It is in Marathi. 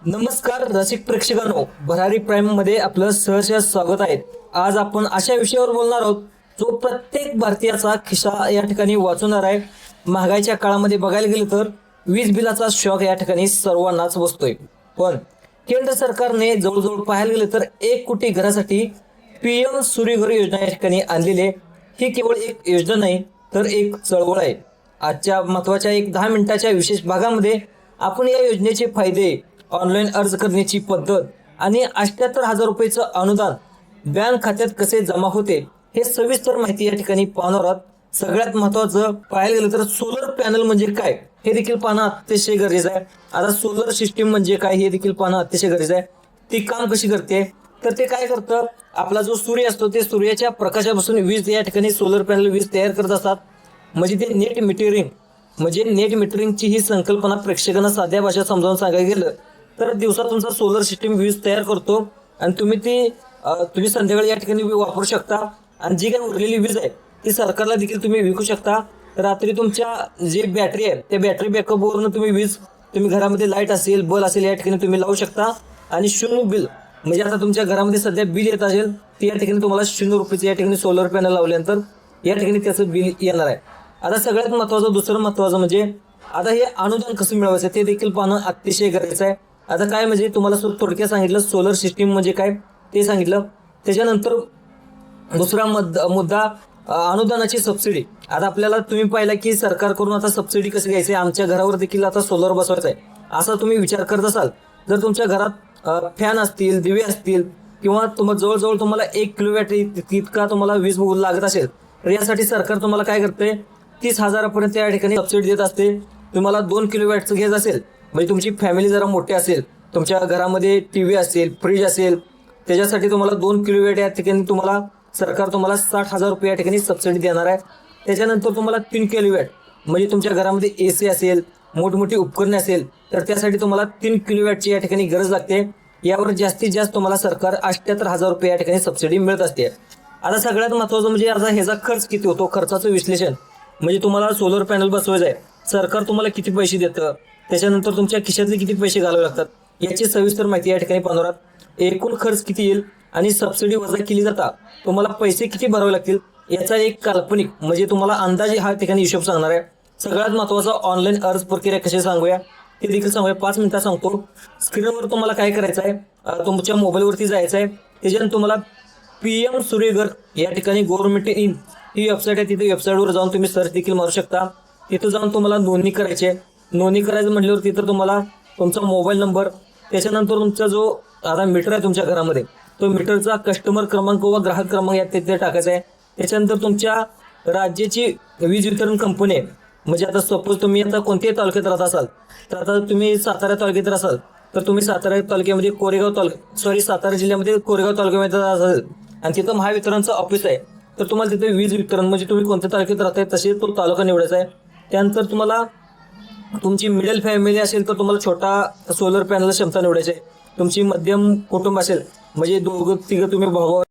नमस्कार रसिक प्रेक्षकांनो, भरारी प्राईम मध्ये आपलं सहर्ष स्वागत आहे। आज आपण अशा विषयावर बोलणार आहोत जो प्रत्येक भारतीयाचा खिसा या ठिकाणी वाचवणार आहे। महागाईच्या काळामध्ये बघायला गेलं तर वीज बिलाचा शॉक या ठिकाणी सर्वांनाच बसतोय, पण केंद्र सरकारने जवळजवळ पाहायला गेलं तर 1 कोटी घरासाठी पीएम सूर्यघर योजना या ठिकाणी आणलेली आहे। ही केवळ एक योजना नाही तर एक चळवळ आहे। आजच्या महत्त्वाच्या 10 मिनिटाच्या विशेष भागामध्ये आपण या योजनेचे फायदे, ऑनलाईन अर्ज करण्याची पद्धत आणि 78,000 रुपयाचं अनुदान बँक खात्यात कसे जमा होते हे सविस्तर माहिती या ठिकाणी पाहणार आहोत। सगळ्यात महत्त्वाचं पाहायला गेलं तर सोलर पॅनल म्हणजे काय हे देखील पाहणं अतिशय गरजेचं आहे। आता सोलर सिस्टीम म्हणजे काय हे देखील पाहणं अतिशय गरजेचं आहे। ती काम कशी करते तर ते काय करतं, आपला जो सूर्य असतो ते सूर्याच्या प्रकाशापासून वीज या ठिकाणी सोलर पॅनल वीज तयार करत असतात। म्हणजे ते नेट मिटरिंग, म्हणजे नेट मिटरिंगची ही संकल्पना प्रेक्षकांना साध्या भाषेत समजावून सांगायला गेलं तर दिवसा तुमचा सोलर सिस्टीम वीज तयार करतो आणि तुम्ही संध्याकाळी या ठिकाणी वापरू शकता। आणि जी काही उरलेली वीज आहे ती सरकारला देखील तुम्ही विकू शकता। रात्री तुमच्या जे बॅटरी आहे त्या बॅटरी बॅकअपवरून तुम्ही घरामध्ये लाईट असेल, बल्ब असेल या ठिकाणी तुम्ही लावू शकता। आणि 0 बिल, म्हणजे आता तुमच्या घरामध्ये सध्या बिल येत असेल ते या ठिकाणी तुम्हाला 0 रुपयाचं या ठिकाणी सोलर पॅनल लावल्यानंतर या ठिकाणी त्याचं बिल येणार आहे। आता सगळ्यात महत्त्वाचं, दुसरं महत्त्वाचं म्हणजे आता हे अनुदान कसं मिळवायचं ते देखील पाहणं अतिशय गरजेचं आहे। आता काय म्हणजे तुम्हाला थोडक्यात सांगितलं, सोलर सिस्टीम म्हणजे काय ते सांगितलं। त्याच्यानंतर दुसरा मुद्दा अनुदानाची सबसिडी। आता आपल्याला तुम्ही पाहिला की सरकारकडून आता सबसिडी कशी घ्यायची, आमच्या घरावर देखील आता सोलर बसवायचं आहे असा तुम्ही विचार करत असाल, जर तुमच्या घरात फॅन असतील, दिवे असतील किंवा जवळजवळ तुम्हाला 1 किलोवॅट तितका तुम्हाला वीज लागत असेल तर यासाठी सरकार तुम्हाला काय करते, 30,000 पर्यंत या ठिकाणी सबसिडी देत असते। तुम्हाला 2 किलोवॅटचं घ्यायचं असेल, म्हणजे तुमची फॅमिली जरा मोठी असेल, तुमच्या घरामध्ये टीव्ही असेल, फ्रीज असेल, त्याच्यासाठी तुम्हाला 2 किलोवॅट या ठिकाणी सरकार तुम्हाला 60,000 रुपये या ठिकाणी सबसिडी देणार आहे। त्याच्यानंतर तुम्हाला 3 किलोवॅट, म्हणजे तुमच्या घरामध्ये एसी असेल, मोठमोठी उपकरणे असेल तर त्यासाठी तुम्हाला 3 किलोवॅटची या ठिकाणी गरज लागते। यावर जास्तीत जास्त तुम्हाला सरकार 78,000 रुपये या ठिकाणी सबसिडी मिळत असते। आता सगळ्यात महत्त्वाचं म्हणजे आता ह्याचा खर्च किती होतो, खर्चाचं विश्लेषण, म्हणजे तुम्हाला सोलर पॅनल बसवायचं आहे, सरकार तुम्हाला किती पैसे देतं, त्याच्यानंतर तुमच्या खिशातले किती पैसे घालावे लागतात याची सविस्तर माहिती या ठिकाणी पाहणार आहोत। एकूण खर्च किती येईल आणि सबसिडी वजा केली जाता तुम्हाला पैसे किती भरावे लागतील याचा एक काल्पनिक, म्हणजे तुम्हाला अंदाजे हा ठिकाणी हिशोब सांगणार आहे। सगळ्यात महत्त्वाचं ऑनलाईन अर्ज प्रक्रिया कशी सांगूया ते देखील सांगूया। 5 मिनिटात सांगतो। स्क्रीनवर तुम्हाला काय करायचं आहे, तुमच्या मोबाईलवरती जायचं आहे, त्याच्यानंतर तुम्हाला पीएम सूर्यघर या ठिकाणी गव्हर्नमेंट इन ही वेबसाईट आहे, तिथे वेबसाईटवर जाऊन तुम्ही सर्च देखील मारू शकता। तिथं जाऊन तुम्हाला नोंदणी करायची आहे। नोंदणी करायचं म्हटल्यावर तिथं तुम्हाला तुमचा मोबाईल नंबर, त्याच्यानंतर तुमचा जो आता मीटर आहे तुमच्या घरामध्ये तो मीटरचा कस्टमर क्रमांक व ग्राहक क्रमांक या तिथे टाकायचा आहे। त्याच्यानंतर तुमच्या राज्याची वीज वितरण कंपनी आहे, म्हणजे आता सपोज तुम्ही आता कोणत्याही तालुक्यात राहत असाल तर आता तुम्ही सातारा तालुक्यात असाल तर तुम्ही सातारा तालुक्यामध्ये सातारा जिल्ह्यामध्ये कोरेगाव तालुक्यामध्ये असाल आणि तिथं महावितरणचं ऑफिस आहे तर तुम्हाला तिथे वीज वितरण, म्हणजे तुम्ही कोणत्या तालुक्यात राहताय तसे तो तालुका निवडायचा आहे। त्यानंतर तुम्हाला तुमची मिडल फॅमिली असेल तर तुम्हाला छोटा सोलर पॅनल क्षमता निवडायची आहे। तुमची मध्यम कुटुंब असेल, म्हणजे 2-3 तुम्ही भाऊ